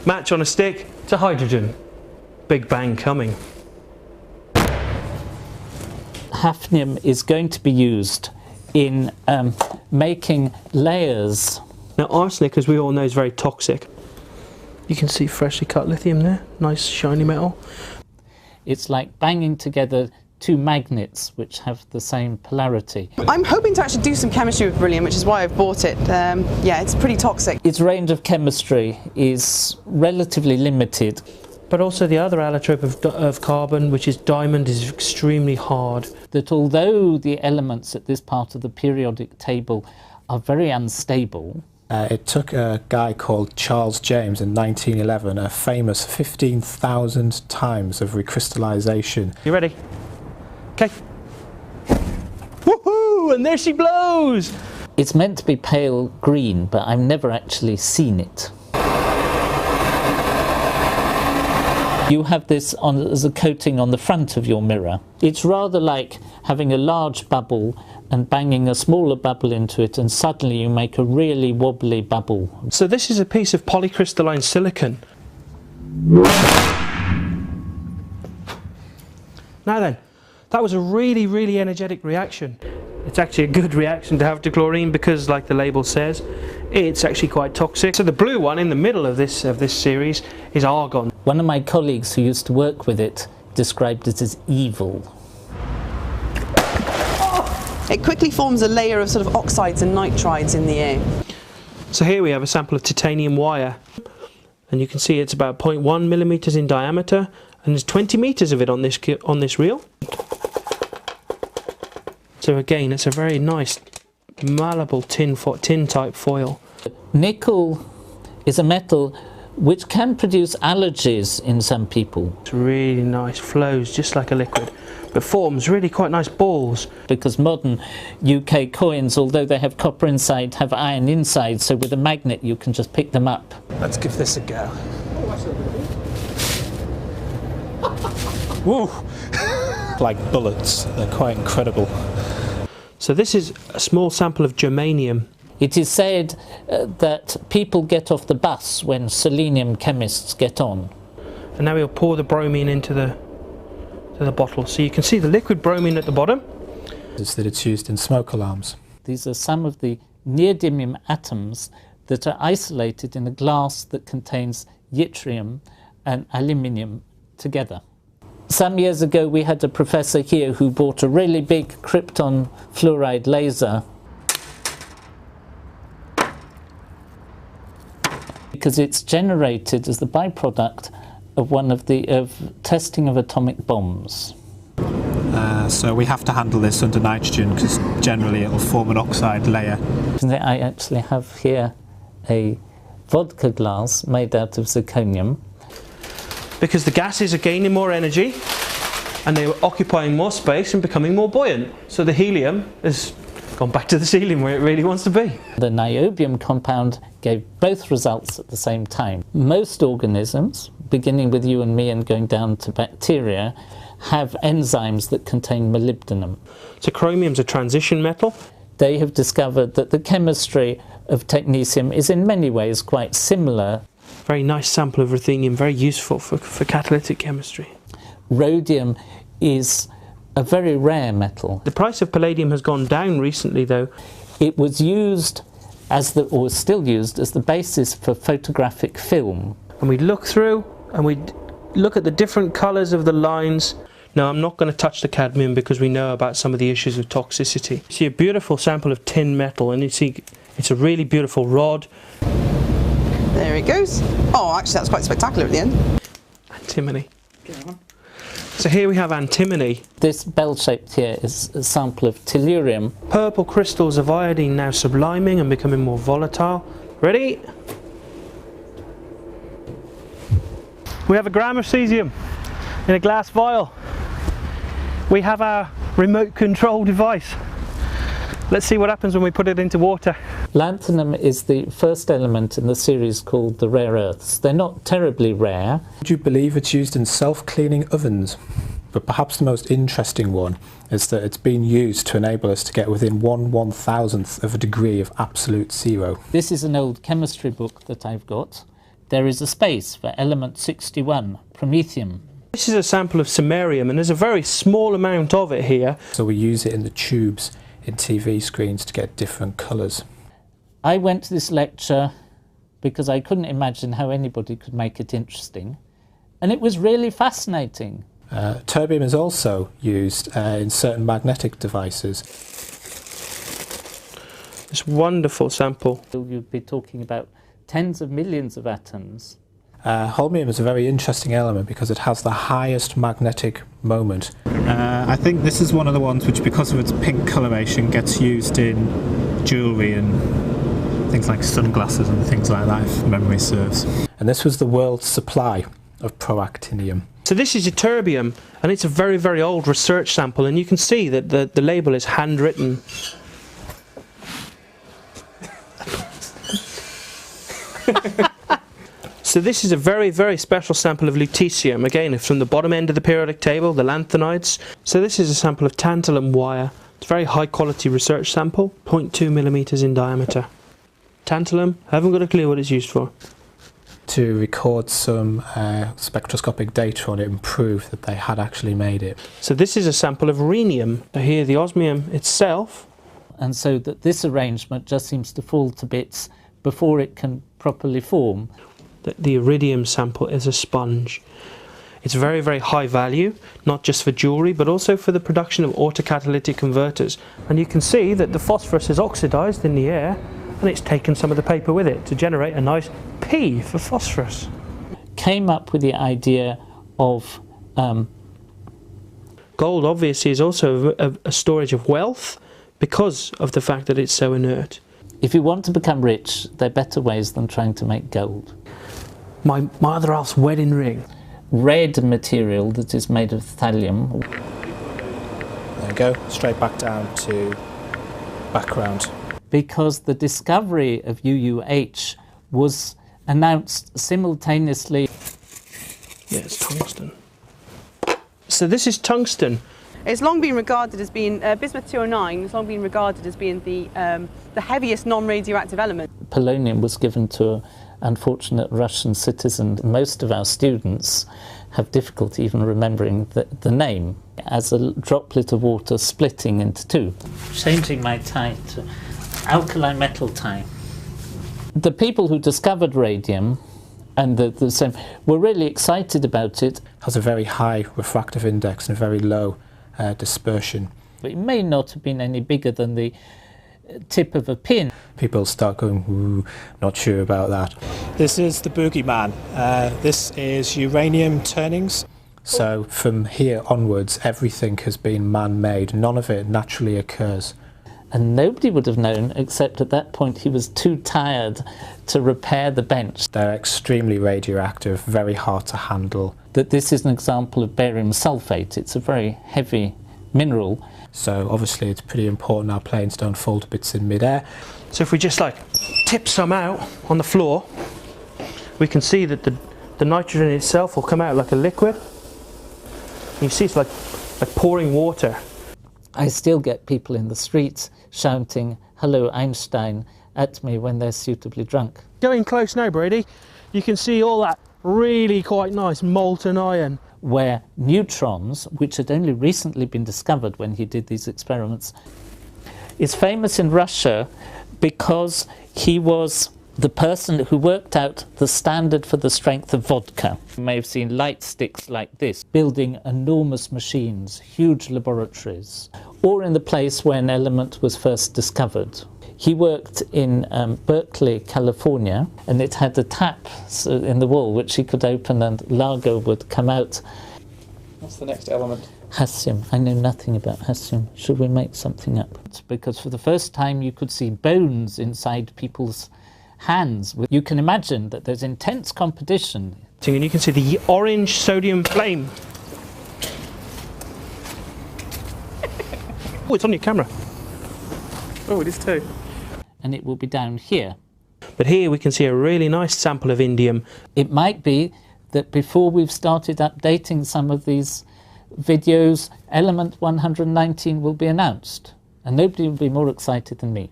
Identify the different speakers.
Speaker 1: Match on a stick to hydrogen. Big bang coming.
Speaker 2: Hafnium is going to be used in making layers.
Speaker 1: Now arsenic, as we all know, is very toxic. You can see freshly cut lithium there, nice shiny metal.
Speaker 2: It's like banging together two magnets which have the same polarity.
Speaker 3: I'm hoping to actually do some chemistry with beryllium, which is why I've bought it. Yeah, it's pretty toxic.
Speaker 2: Its range of chemistry is relatively limited.
Speaker 1: But also the other allotrope of carbon, which is diamond, is extremely hard.
Speaker 2: That although the elements at this part of the periodic table are very unstable,
Speaker 4: it took a guy called Charles James in 1911 a famous 15,000 times of recrystallization.
Speaker 1: You ready? Okay. Woohoo! And there she blows!
Speaker 2: It's meant to be pale green, but I've never actually seen it. You have this on as a coating on the front of your mirror. It's rather like having a large bubble and banging a smaller bubble into it, and suddenly you make a really wobbly bubble.
Speaker 1: So this is a piece of polycrystalline silicon. Now then, that was a really, really energetic reaction. It's actually a good reaction to have to chlorine because, like the label says, it's actually quite toxic. So the blue one in the middle of this series is argon.
Speaker 2: One of my colleagues who used to work with it described it as evil.
Speaker 3: It quickly forms a layer of sort of oxides and nitrides in the air.
Speaker 1: So here we have a sample of titanium wire, and you can see it's about 0.1 millimeters in diameter, and there's 20 meters of it on this reel. So again, it's a very nice malleable tin type foil.
Speaker 2: Nickel is a metal which can produce allergies in some people.
Speaker 1: It's really nice, flows just like a liquid, but forms really quite nice balls.
Speaker 2: Because modern UK coins, although they have copper inside, have iron inside, so with a magnet you can just pick them up.
Speaker 4: Let's give this a go. Woo! Like bullets, they're quite incredible.
Speaker 1: So this is a small sample of germanium.
Speaker 2: It is said that people get off the bus when selenium chemists get on.
Speaker 1: And now we'll pour the bromine into the bottle. So you can see the liquid bromine at the bottom.
Speaker 4: Is that it's used in smoke alarms.
Speaker 2: These are some of the neodymium atoms that are isolated in a glass that contains yttrium and aluminium together. Some years ago we had a professor here who bought a really big krypton fluoride laser because it's generated as the byproduct of testing of atomic bombs.
Speaker 4: So we have to handle this under nitrogen because generally it will form an oxide layer.
Speaker 2: I actually have here a vodka glass made out of zirconium.
Speaker 1: Because the gases are gaining more energy and they were occupying more space and becoming more buoyant. So the helium has gone back to the ceiling where it really wants to be.
Speaker 2: The niobium compound gave both results at the same time. Most organisms, beginning with you and me and going down to bacteria, have enzymes that contain molybdenum.
Speaker 1: So chromium's a transition metal.
Speaker 2: They have discovered that the chemistry of technetium is in many ways quite similar.
Speaker 1: Very nice sample of ruthenium, very useful for catalytic chemistry.
Speaker 2: Rhodium is a very rare metal.
Speaker 1: The price of palladium has gone down recently though.
Speaker 2: It was used or is still used as the basis for photographic film.
Speaker 1: And we look through and we look at the different colours of the lines. Now I'm not going to touch the cadmium because we know about some of the issues of toxicity. You see a beautiful sample of tin metal, and you see it's a really beautiful rod.
Speaker 3: There it goes. Oh, actually that's quite spectacular at the end.
Speaker 1: Antimony. So here we have antimony.
Speaker 2: This bell-shaped here is a sample of tellurium.
Speaker 1: Purple crystals of iodine now subliming and becoming more volatile. Ready? We have a gram of cesium in a glass vial. We have our remote control device. Let's see what happens when we put it into water.
Speaker 2: Lanthanum is the first element in the series called the rare earths. They're not terribly rare.
Speaker 4: Would you believe it's used in self-cleaning ovens? But perhaps the most interesting one is that it's been used to enable us to get within 1/1000th of a degree of absolute zero.
Speaker 2: This is an old chemistry book that I've got. there is a space for element 61, promethium.
Speaker 1: This is a sample of samarium, and there's a very small amount of it here.
Speaker 4: So we use it in the tubes in TV screens to get different colours.
Speaker 2: I went to this lecture because I couldn't imagine how anybody could make it interesting, and it was really fascinating.
Speaker 4: Terbium is also used in certain magnetic devices.
Speaker 1: This wonderful sample.
Speaker 2: You'd be talking about tens of millions of atoms.
Speaker 4: Holmium is a very interesting element because it has the highest magnetic moment. I think this is one of the ones which, because of its pink coloration, gets used in jewellery and things like sunglasses and things like that, if memory serves. And this was the world's supply of proactinium.
Speaker 1: So this is ytterbium, and it's a very, very old research sample, and you can see that the label is handwritten. So this is a very, very special sample of lutetium, again from the bottom end of the periodic table, the lanthanides. So this is a sample of tantalum wire. It's a very high quality research sample, 0.2 millimeters in diameter. Tantalum, I haven't got a clue what it's used for.
Speaker 4: To record some spectroscopic data on it and prove that they had actually made it.
Speaker 1: So this is a sample of rhenium. So here the osmium itself.
Speaker 2: And so that this arrangement just seems to fall to bits before it can properly form.
Speaker 1: The iridium sample is a sponge. It's very, very high value, not just for jewellery, but also for the production of autocatalytic converters. And you can see that the phosphorus is oxidised in the air, and it's taken some of the paper with it to generate a nice P for phosphorus.
Speaker 2: Came up with the idea of
Speaker 1: gold obviously is also a storage of wealth because of the fact that it's so inert.
Speaker 2: If you want to become rich, there are better ways than trying to make gold.
Speaker 1: My other half's wedding ring.
Speaker 2: Red material that is made of thallium.
Speaker 4: There we go, straight back down to background.
Speaker 2: Because the discovery of UUH was announced simultaneously.
Speaker 1: Yeah, it's tungsten. So this is tungsten.
Speaker 3: It's long been regarded as being, bismuth-209 has long been regarded as being the heaviest non-radioactive element.
Speaker 2: Polonium was given to an unfortunate Russian citizen. Most of our students have difficulty even remembering the name, as a droplet of water splitting into two. Changing my tie to alkali metal tie. The people who discovered radium and the same were really excited about it.
Speaker 4: Has a very high refractive index and a very low dispersion.
Speaker 2: But it may not have been any bigger than the tip of a pin.
Speaker 4: People start going, ooh, not sure about that. This is the boogeyman. This is uranium turnings. So from here onwards, everything has been man-made. None of it naturally occurs.
Speaker 2: And nobody would have known, except at that point he was too tired to repair the bench.
Speaker 4: They're extremely radioactive, very hard to handle.
Speaker 2: That this is an example of barium sulfate. It's a very heavy mineral.
Speaker 4: So obviously it's pretty important our planes don't fall to bits in midair.
Speaker 1: So if we just like tip some out on the floor, we can see that the nitrogen itself will come out like a liquid. You see it's like pouring water.
Speaker 2: I still get people in the streets shouting, "Hello Einstein," at me when they're suitably drunk.
Speaker 1: Going close now, Brady, you can see all that really quite nice molten iron.
Speaker 2: Where neutrons, which had only recently been discovered when he did these experiments, is famous in Russia because he was the person who worked out the standard for the strength of vodka. You may have seen light sticks like this, building enormous machines, huge laboratories, or in the place where an element was first discovered. He worked in Berkeley, California, and it had a tap in the wall which he could open and lager would come out.
Speaker 5: What's the next element?
Speaker 2: Hassium. I know nothing about hassium. Should we make something up? It's because for the first time you could see bones inside people's hands. You can imagine that there's intense competition.
Speaker 1: And you can see the orange sodium flame. Oh, it's on your camera. Oh, it is too.
Speaker 2: And it will be down here.
Speaker 1: But here we can see a really nice sample of indium.
Speaker 2: It might be that before we've started updating some of these videos, element 119 will be announced, and nobody will be more excited than me.